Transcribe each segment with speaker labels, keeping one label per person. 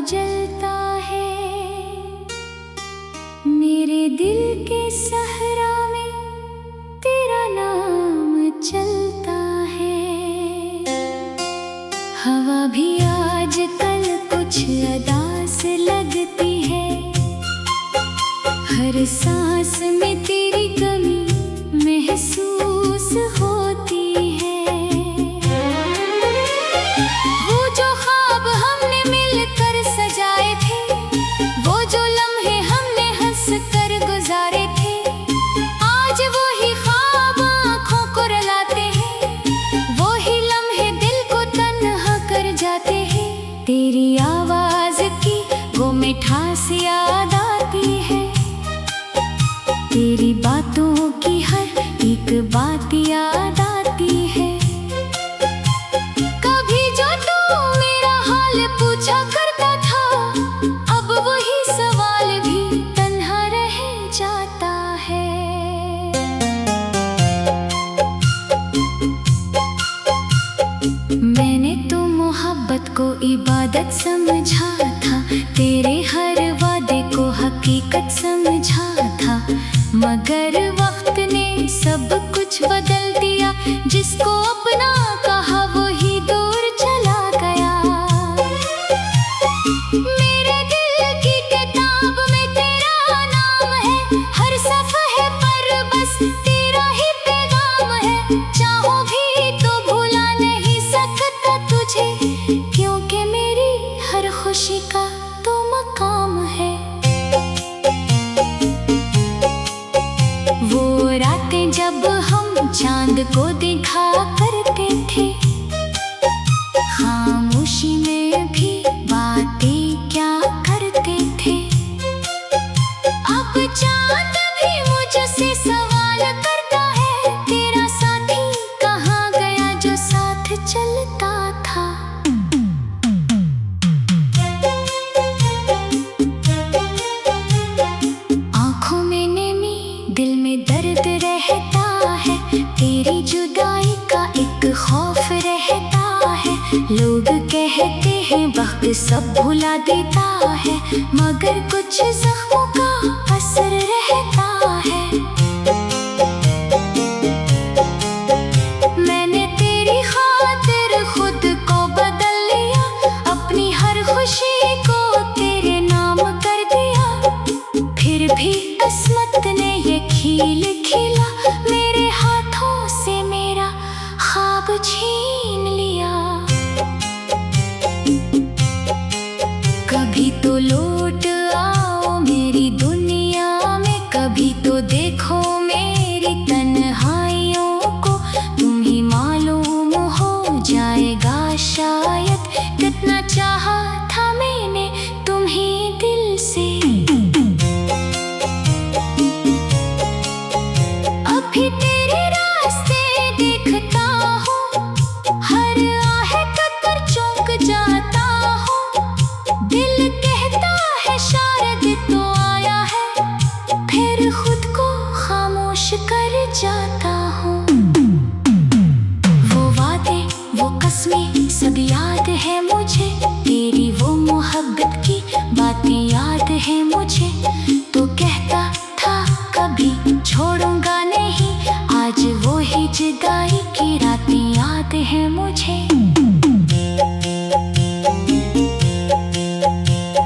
Speaker 1: जलता है, मेरे दिल के सहरा में तेरा नाम चलता है। हवा भी आजकल कुछ अदा से लगती है, हर सांस में तेरी कमी महसूस होती है। वो जो ख्वाब हमने मिलकर सजाए थे, वो जो लम्हे हमने हंस कर गुजारे थे, आज वो ही ख्वाब आँखों को रुलाते हैं, वो ही लम्हे दिल को तन्हा कर जाते हैं। तेरी आवाज की वो मिठास याद आती है, तेरी बातों की हर एक बात याद आती है। कभी जो तू मेरा हाल पूछा करता था, अब वही सवाल भी तन्हा रह जाता है। मैंने तो मोहब्बत को इबादत समझा था, तेरे हर वादे को हकीकत समझा था, मगर वक्त ने सब कुछ बदल दिया। जिसको अपना कहा वो ही दूर चला गया। मेरे दिल की किताब में तेरा नाम है, हर सफ़े पर बस तेरा ही पैगाम है। चाहो भी तो भुला नहीं सकता तुझे, क्योंकि मेरी हर खुशी का तो मकाम है। वो रातें जब हम चांद को देखा करते थे, खामोशी में भी बातें क्या करते थे। अब चांद भी मुझसे सवाल करता है, तेरा साथी कहाँ गया जो साथ चलता था। आँखों में नमी, दिल में दर्द रहता है, तेरी जुदाई का एक खौफ रहता है। लोग कहते हैं वक्त सब भुला देता है, मगर कुछ जख्मों का असर रहता है। मैंने तेरी खातिर खुद को बदल लिया, अपनी हर खुशी को तेरे नाम कर दिया। फिर भी किस्मत ने ये खील खिला, मेरे हाथों से मेरा ख्वाब छीन लिया। कभी तो लौट आओ मेरी दुनिया में, कभी तो देखो मेरी तन्हाइयों को। तुम ही मालूम हो जाएगा शायद, कितना चाहा था मैंने तुम्हें दिल से। अभी तेरे रास्ते देखता हूँ, हर आहट पर चौंक जाता हूँ। दिल कहता है शायद तो आया है, फिर खुद को खामोश कर जाता हूँ। वो वादे वो कस्में सब याद है मुझे, तेरी वो मोहब्बत की बातें याद है मुझे। तो कहता था कभी छोड़ूंगा नहीं, आज वो ही जुदाई की रातें याद है मुझे।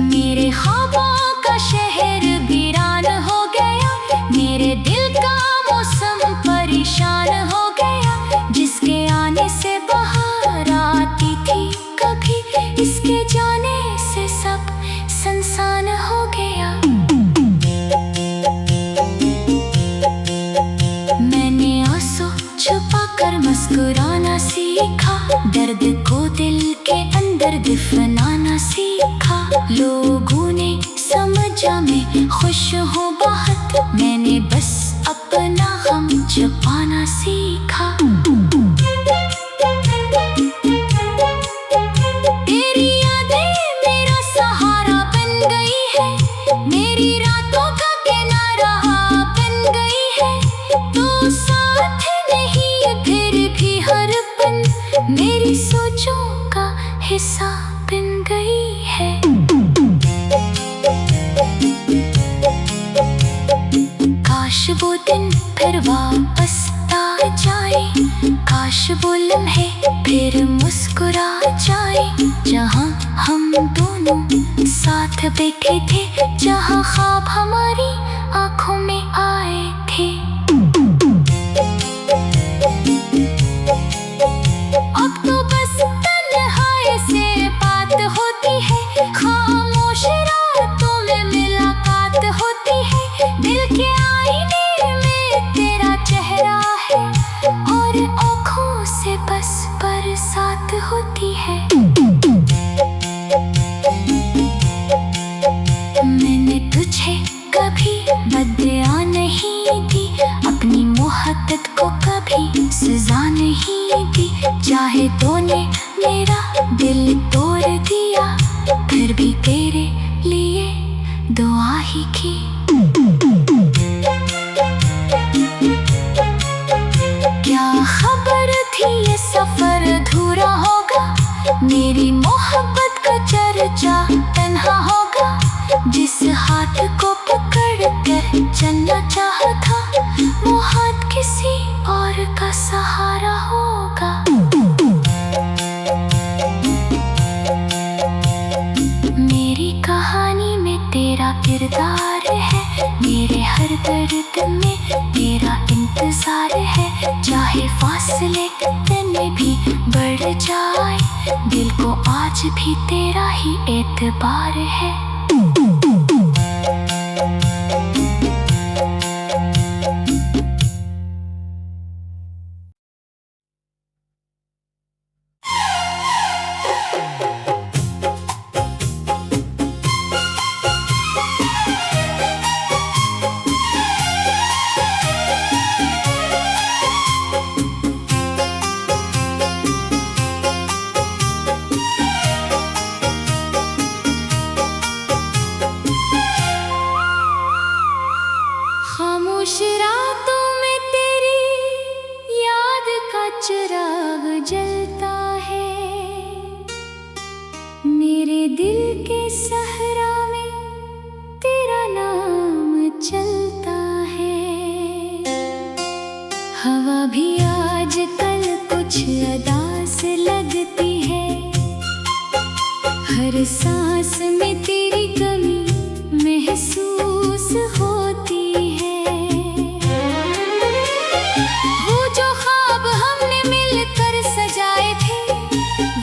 Speaker 1: मेरे ख्वाबों का शहर वीरान हो गया, मेरे दिल का मौसम परेशान हो गया। जिसके आने से बाहर आती थी कभी, इसके जाने से सब सुनसान हो गया। मैंने आंसू छुपा कर मुस्कुराना सीखा, दर्द को दिल के अंदर दफनाना सीखा। लोगों ने समझा मैं खुश हूँ बहुत, मैंने बस अपना गम छुपाना सीखा। तेरी यादें मेरा सहारा बन गई है, मेरी रातों का किनारा बन गई है। तो साथ नहीं फिर भी हर पल मेरी सोचों का हिस्सा बन गई है। दिन फिर वापस आ जाए, काश वो लम्हे फिर मुस्कुरा जाए, जहाँ हम दोनों साथ बैठे थे, जहाँ ख्वाब हमारी आँखों में आए थे। अब तो बस तन्हाई से बात होती है, खामोश रातों में मुलाकात होती है, दिल के आईने में तेरा चेहरा है और आँखों से बस बरसात होती है। मैंने तुझे कभी बदला नहीं दी, अपनी मोहब्बत को कभी सजा नहीं दी, चाहे तूने मेरा दिल तोड़ दिया, फिर भी तेरे लिए दुआ ही की। क्या खबर थी ये सफर अधूरा होगा, मेरी मोहब्बत का चर्चा तन्हा होगा, जिस हाथ को पकड़ कर चलना चाहा था, वो हाथ किसी और का सहारा होगा। मेरी कहानी में तेरा किरदार है, मेरे हर दर्द में तेरा इंतजार है, चाहे फासले इतने भी बढ़ जाए, दिल को आज भी तेरा ही एतबार है। खामोश रातों में तेरी याद का चिराग जलता है, मेरे दिल के सहरा में तेरा नाम चलता है। हवा भी आज कल कुछ अदा से लगती है, हर सांस में तेरी कमी महसूस होती है। वो जो ख्वाब हमने मिलकर सजाए थे,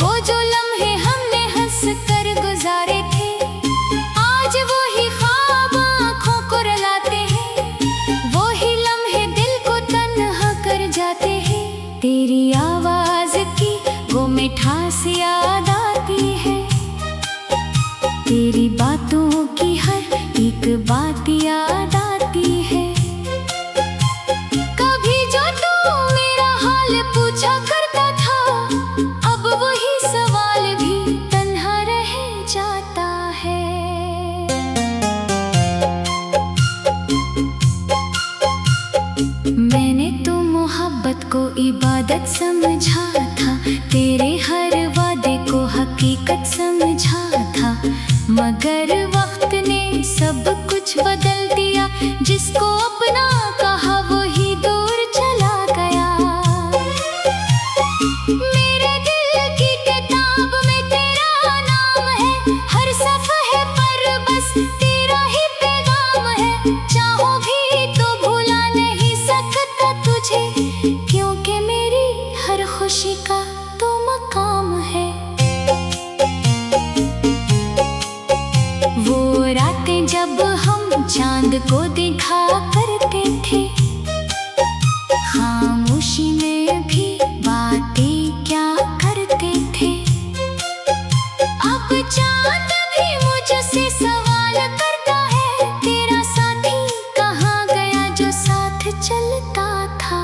Speaker 1: वो जो लम्हे हमने हंस कर गुजारे थे, आज वो ही ख्वाब आँखों को रुलाते हैं, वो ही लम्हे दिल को तन्हा कर जाते हैं। तेरी आवाज़ की वो मिठास याद आती है, तेरी बातों की हर एक बात याद आती है। कभी जो तू मेरा हाल पूछा करता था, अब वही सवाल भी तन्हा रह जाता है। मैंने तो मोहब्बत को इबादत समझा था, तेरे हर वादे को हकीकत समझा था, मगर वक्त ने सब कुछ बदल दिया, जिसको अपना कहा वो ही दूर चला गया। मेरे दिल की किताब में तेरा नाम है, हर सफ़े पर बस तेरा ही पैगाम है, चाहो भी तो भुला नहीं सकता तुझे, क्योंकि मेरी हर खुशी का तो मकाम है। वो रातें जब हम चांद को देखा करते थे, खामोशी में भी बातें क्या करते थे, अब चांद भी मुझसे सवाल करता है, तेरा साथी कहाँ गया जो साथ चलता था।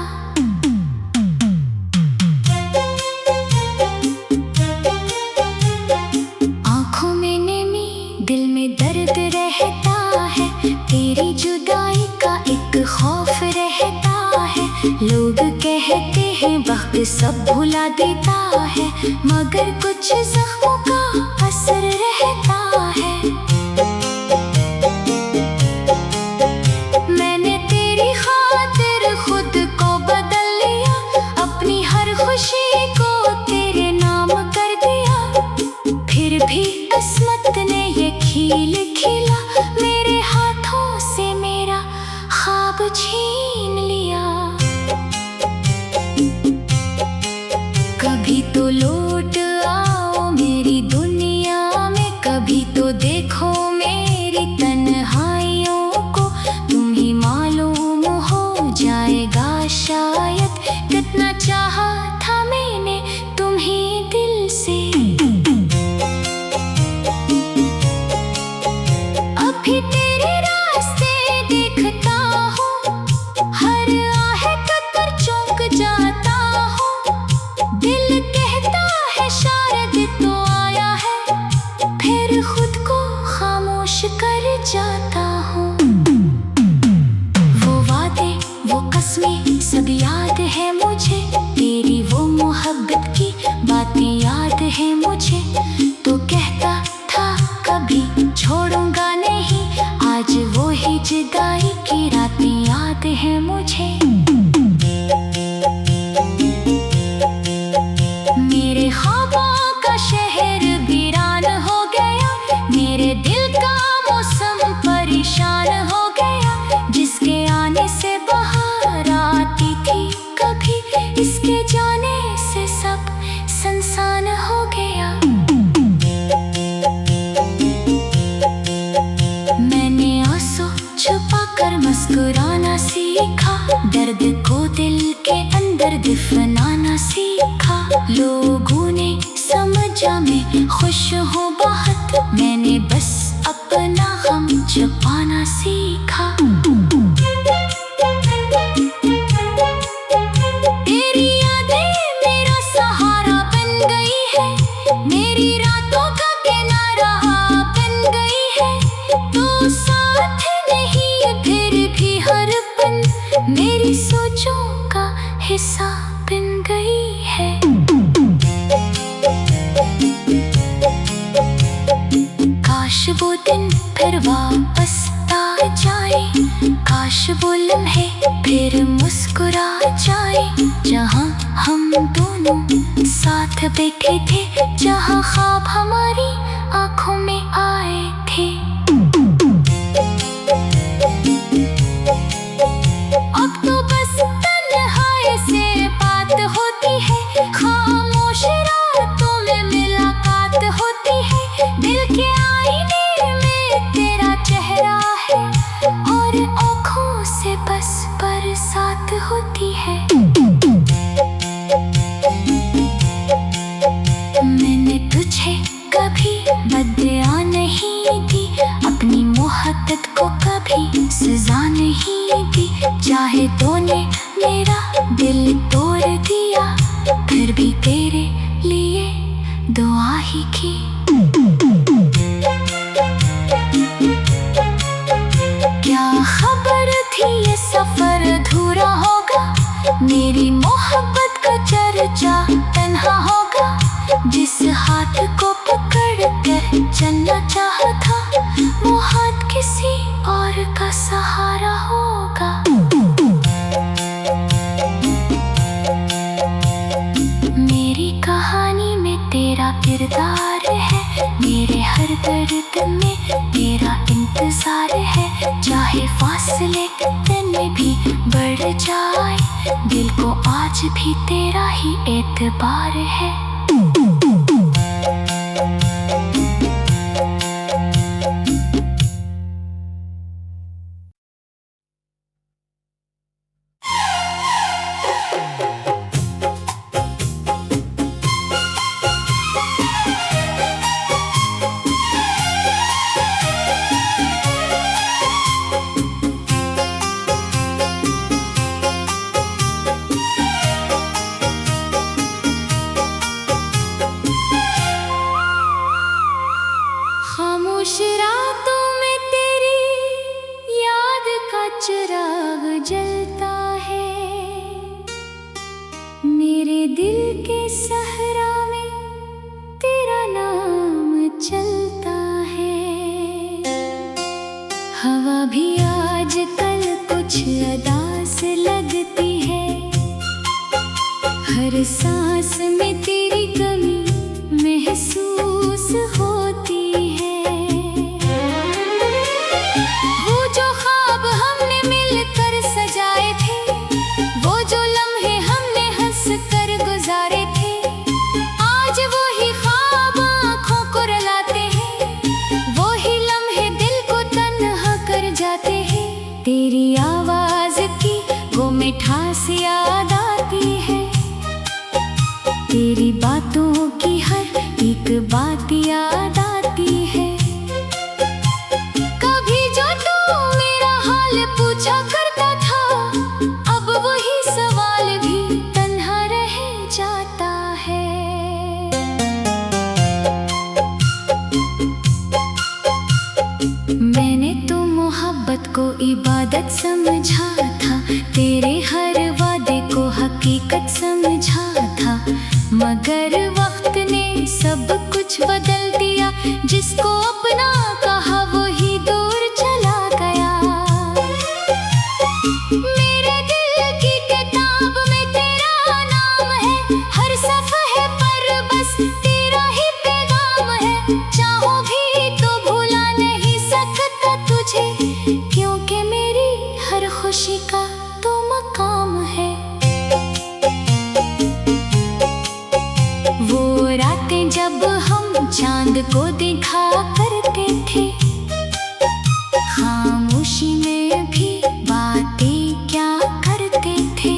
Speaker 1: आँखों में नमी दिल में दर्द रहता है, तेरी जुदाई का एक खौफ रहता है, लोग कहते हैं वक्त सब भुला देता है, मगर कुछ जख्मों का असर रहता है। मैंने तेरी खातिर भी किस्मत ने ये खील खिला, मेरे हाथों से मेरा ख्वाब छीन लिया। कभी तो लौट आओ मेरी दुनिया में, कभी तो देखो मेरी तन्हाइयों को। तुम ही मालूम हो जाएगा शायद, कितना चाहा था मैंने तुम ही दिल से। अभी तेरे रास्ते देखता हूँ, हर आहट पर चौंक जाता हूँ। दिल कहता है शायद तो आया है, फिर खुद को खामोश कर जाता हूँ। वो वादे वो कस्में सब याद है मुझे, तेरी वो मोहब्बत की बातें याद है मुझे। तो कहता था कभी छोड़ूंगा नहीं, आज वो ही जुदाई की रातें याद है मुझे। मेरे ख्वाबों का शहर वीरान हो गया, मेरे दिल का मौसम परेशान हो गया। जिसके आने से बहार आती थी कभी, इसके जाने से सब सुनसान हो गया। मैंने आंसू छुपा कर मुस्कुराना सीखा, दर्द को दिल के अंदर दफनाना सीखा। लोगों ने समझा मैं खुश हूँ बहुत, मैंने बस अपना गम छुपाना सीखा। तेरी यादें मेरा सहारा बन गई है, मेरी रातों का किनारा बन गई है। तो साथ नहीं फिर भी हर पल मेरी सोचों का हिस्सा बन गई है। काश वो दिन फिर वापस आ जाए, काश वो लम्हे फिर मुस्कुरा जाए। जहाँ हम दोनों साथ बैठे थे, जहाँ ख्वाब हमारी आँखों में आए थे। अब तो बस तन्हाई से बात होती है, खामोश रातों में मुलाकात होती है। दिल के आईने में तेरा चेहरा है, और आँखों से बस बरसात होती है। मैंने तुझे कभी बदला नहीं दी, अपनी मोहब्बत को कभी सजा नहीं दी। चाहे तूने मेरा दिल तोड़ दिया, फिर भी तेरे लिए दुआ ही की। क्या खबर थी ये सफर अधूरा होगा, मेरी मोहब्बत का चर्चा तन्हा होगा। जिस हाथ को पकड़ कर चलना चाहा था, वो हाथ किसी और का सहारा होगा। मेरी कहानी में तेरा किरदार है, मेरे हर दर्द में तेरा इंतजार है। चाहे फासले कितने भी बढ़ जाए, दिल को आज भी तेरा ही एतबार है। खामोश रातों में तेरी याद का चिराग जलता है, मेरे दिल के सहरा में तेरा नाम चलता है। हवा भी आजकल कुछ अदास लगती है, हर सांस में तेरी कमी महसूस होती मिठास याद आती है, तेरी बातों की हर एक बात याद आती है। कभी जो तू मेरा हाल पूछा करता था, अब वही सवाल भी तन्हा रह जाता है। मैंने तो मोहब्बत को इबादत समझा था, तेरे हर वादे को हकीकत समझा था, मगर वक्त ने सब कुछ बदल दिया। जिसको अपना कहा वही दूर चला गया। मेरे दिल की किताब में तेरा नाम है, हर सफ़े पर बस तेरा ही पैगाम है। चाहो भी तो भुला नहीं सकता तुझे, क्योंकि मेरी हर खुशी का तो मकाम है। वो रातें जब हम चांद को देखा करते थे, खामोशी में भी बातें क्या करते थे।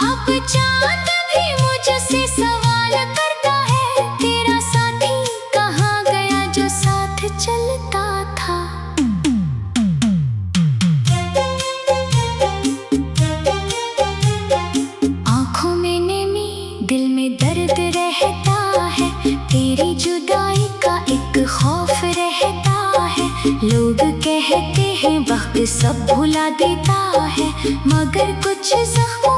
Speaker 1: अब चांद भी मुझसे सवाल करता है, तेरा साथी कहाँ गया जो साथ चलता था। आँखों में नमी, दिल में दर्द रहता है, तेरी जुदाई का एक खौफ रहता है। लोग कहते हैं वक्त सब भुला देता है, मगर कुछ जख्मों